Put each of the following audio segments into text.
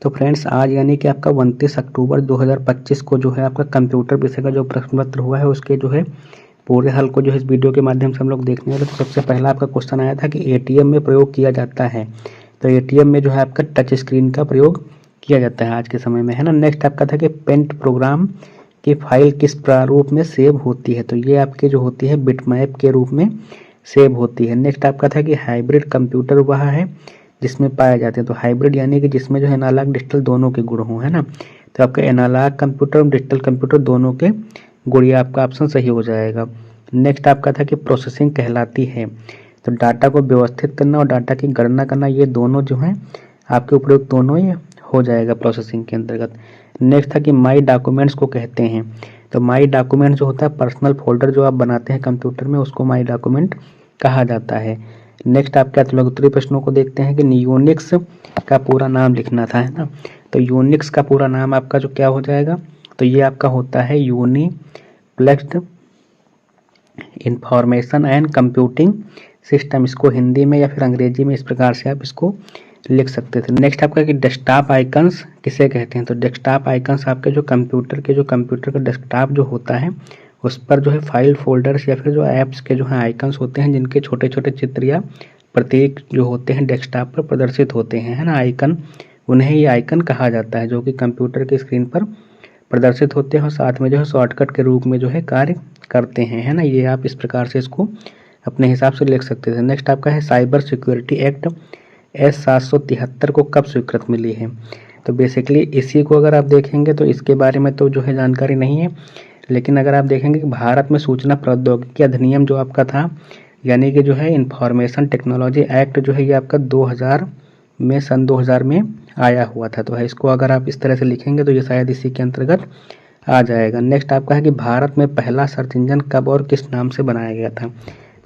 तो फ्रेंड्स आज यानी कि आपका 29 अक्टूबर 2025 को जो है आपका कंप्यूटर विषय का जो प्रश्न पत्र हुआ है उसके जो है पूरे हल को जो है इस वीडियो के माध्यम से हम लोग देखने वाले। तो सबसे पहला आपका क्वेश्चन आया था कि एटीएम में प्रयोग किया जाता है, तो एटीएम में जो है आपका टच स्क्रीन का प्रयोग किया जाता है आज के समय में, है ना। नेक्स्ट आपका था कि पेंट प्रोग्राम की फाइल किस प्रारूप में सेव होती है, तो ये आपके जो होती है बिटमैप के रूप में सेव होती है। नेक्स्ट आपका था कि हाइब्रिड कंप्यूटर वह है जिसमें पाए जाते हैं, तो हाइब्रिड यानी कि जिसमें जो है एनालॉग डिजिटल दोनों के गुण हों, है ना। तो आपका एनालॉग कंप्यूटर और डिजिटल कंप्यूटर दोनों के गुण, ये आपका ऑप्शन सही हो जाएगा। नेक्स्ट आपका था कि प्रोसेसिंग कहलाती है, तो डाटा को व्यवस्थित करना और डाटा की गणना करना, ये दोनों जो हैं आपके उपयोग दोनों ही हो जाएगा प्रोसेसिंग के अंतर्गत। नेक्स्ट था कि माई डॉक्यूमेंट्स को कहते हैं, तो माई डॉक्यूमेंट जो होता है पर्सनल फोल्डर जो आप बनाते हैं कंप्यूटर में, उसको माई डॉक्यूमेंट कहा जाता है। नेक्स्ट आपके उत्तरी प्रश्नों को देखते हैं कि यूनिक्स का पूरा नाम लिखना था, है ना। तो यूनिक्स का पूरा नाम आपका जो क्या हो जाएगा, तो ये आपका होता है यूनिप्लेक्स्ड इंफॉर्मेशन एंड कंप्यूटिंग सिस्टम। इसको हिंदी में या फिर अंग्रेजी में इस प्रकार से आप इसको लिख सकते थे। नेक्स्ट आपका कि डेस्कटॉप आइकन्स किसे कहते हैं, तो डेस्कटॉप आइकन्स आपके जो कंप्यूटर का डेस्कटॉप जो होता है उस पर जो है फाइल फोल्डर्स या फिर जो ऐप्स के जो है आइकन्स होते हैं जिनके छोटे छोटे चित्र या प्रतीक जो होते हैं डेस्कटॉप पर प्रदर्शित होते हैं, है ना, आइकन, उन्हें ये आइकन कहा जाता है जो कि कंप्यूटर की स्क्रीन पर प्रदर्शित होते हैं और साथ में जो है शॉर्टकट के रूप में जो है कार्य करते हैं, है ना। ये आप इस प्रकार से इसको अपने हिसाब से लिख सकते थे। नेक्स्ट आपका है साइबर सिक्योरिटी एक्ट S773 को कब स्वीकृति मिली है, तो बेसिकली इसी को अगर आप देखेंगे तो इसके बारे में तो जो है जानकारी नहीं है, लेकिन अगर आप देखेंगे कि भारत में सूचना प्रौद्योगिकी अधिनियम जो आपका था, यानी कि जो है इंफॉर्मेशन टेक्नोलॉजी एक्ट जो है ये आपका 2000 में सन 2000 में आया हुआ था, तो है इसको अगर आप इस तरह से लिखेंगे तो ये शायद इसी के अंतर्गत आ जाएगा। नेक्स्ट आपका है कि भारत में पहला सर्च इंजन कब और किस नाम से बनाया गया था,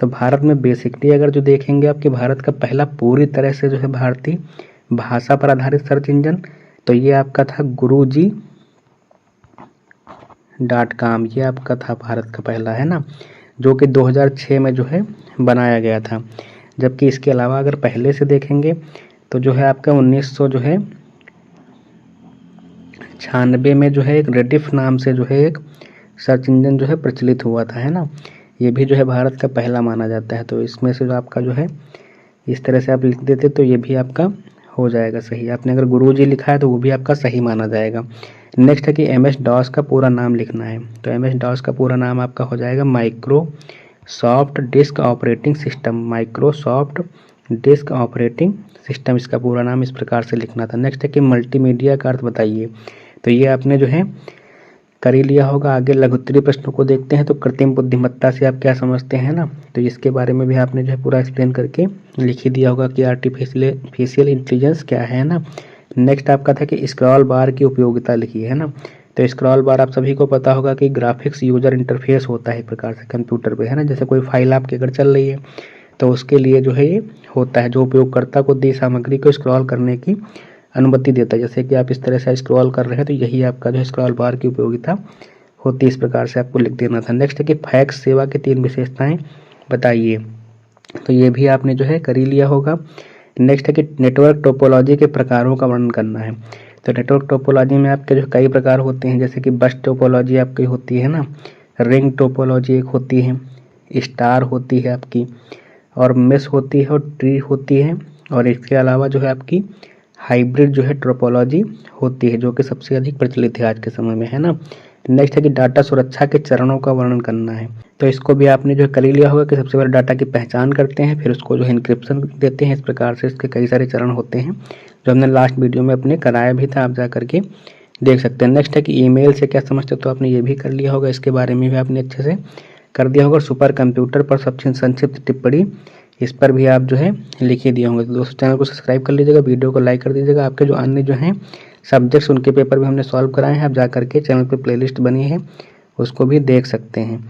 तो भारत में बेसिकली अगर जो देखेंगे आपके भारत का पहला पूरी तरह से जो है भारतीय भाषा पर आधारित सर्च इंजन, तो ये आपका था guruji.com, ये आपका था भारत का पहला, है ना, जो कि 2006 में जो है बनाया गया था। जबकि इसके अलावा अगर पहले से देखेंगे तो जो है आपका 1996 में जो है एक रेडिफ नाम से जो है एक सर्च इंजन जो है प्रचलित हुआ था, है ना। ये भी जो है भारत का पहला माना जाता है, तो इसमें से जो आपका जो है इस तरह से आप लिख देते तो ये भी आपका हो जाएगा सही। आपने अगर गुरुजी लिखा है तो वो भी आपका सही माना जाएगा। नेक्स्ट है कि MS-DOS का पूरा नाम लिखना है, तो MS-DOS का पूरा नाम आपका हो जाएगा Microsoft disk operating system, Microsoft disk operating system, इसका पूरा नाम इस प्रकार से लिखना था। नेक्स्ट है कि मल्टीमीडिया का अर्थ बताइए, तो ये आपने जो है कर ही लिया होगा। आगे लघुत्तरी प्रश्नों को देखते हैं, तो कृत्रिम बुद्धिमत्ता से आप क्या समझते हैं ना, तो इसके बारे में भी आपने जो है पूरा एक्सप्लेन करके लिख ही दिया होगा कि आर्टिफिशियल इंटेलिजेंस क्या है ना। नेक्स्ट आपका था कि स्क्रॉल बार की उपयोगिता लिखी है ना, तो स्क्रॉल बार आप सभी को पता होगा कि ग्राफिक्स यूजर इंटरफेस होता है एक प्रकार से कंप्यूटर पे, है ना। जैसे कोई फाइल आपके अगर चल रही है तो उसके लिए जो है ये होता है जो उपयोगकर्ता को दी सामग्री को स्क्रॉल करने की अनुमति देता है। जैसे कि आप इस तरह से स्क्रॉल कर रहे हैं तो यही आपका जो है स्क्रॉल बार की उपयोगिता होती है, इस प्रकार से आपको लिख देना था। नेक्स्ट है कि फैक्स सेवा की 3 विशेषताएं बताइए, तो ये भी आपने जो है कर ही लिया होगा। नेक्स्ट है कि नेटवर्क टोपोलॉजी के प्रकारों का वर्णन करना है, तो नेटवर्क टोपोलॉजी में आपके जो कई प्रकार होते हैं, जैसे कि बस टोपोलॉजी आपकी होती है ना, रिंग टोपोलॉजी एक होती है, स्टार होती है आपकी, और मेश होती है और ट्री होती है, और इसके अलावा जो है आपकी हाइब्रिड जो है टोपोलॉजी होती है जो कि सबसे अधिक प्रचलित है आज के समय में, है ना। नेक्स्ट है कि डाटा सुरक्षा के चरणों का वर्णन करना है, तो इसको भी आपने जो कर ही लिया होगा कि सबसे पहले डाटा की पहचान करते हैं, फिर उसको जो है इंक्रिप्शन देते हैं, इस प्रकार से इसके कई सारे चरण होते हैं जो हमने लास्ट वीडियो में अपने कराया भी था, आप जा करके देख सकते हैं। नेक्स्ट है कि ईमेल से क्या समझते हो, तो आपने ये भी कर लिया होगा, इसके बारे में भी आपने अच्छे से कर दिया होगा। सुपर कंप्यूटर पर सबसे संक्षिप्त टिप्पणी, इस पर भी आप जो है लिख ही दिए होंगे। तो दोस्तों चैनल को सब्सक्राइब कर लीजिएगा, वीडियो को लाइक कर दीजिएगा। आपके जो अन्य जो हैं सब्जेक्ट्स उनके पेपर भी हमने सॉल्व कराए हैं, आप जा करके चैनल पे प्लेलिस्ट बनी है उसको भी देख सकते हैं।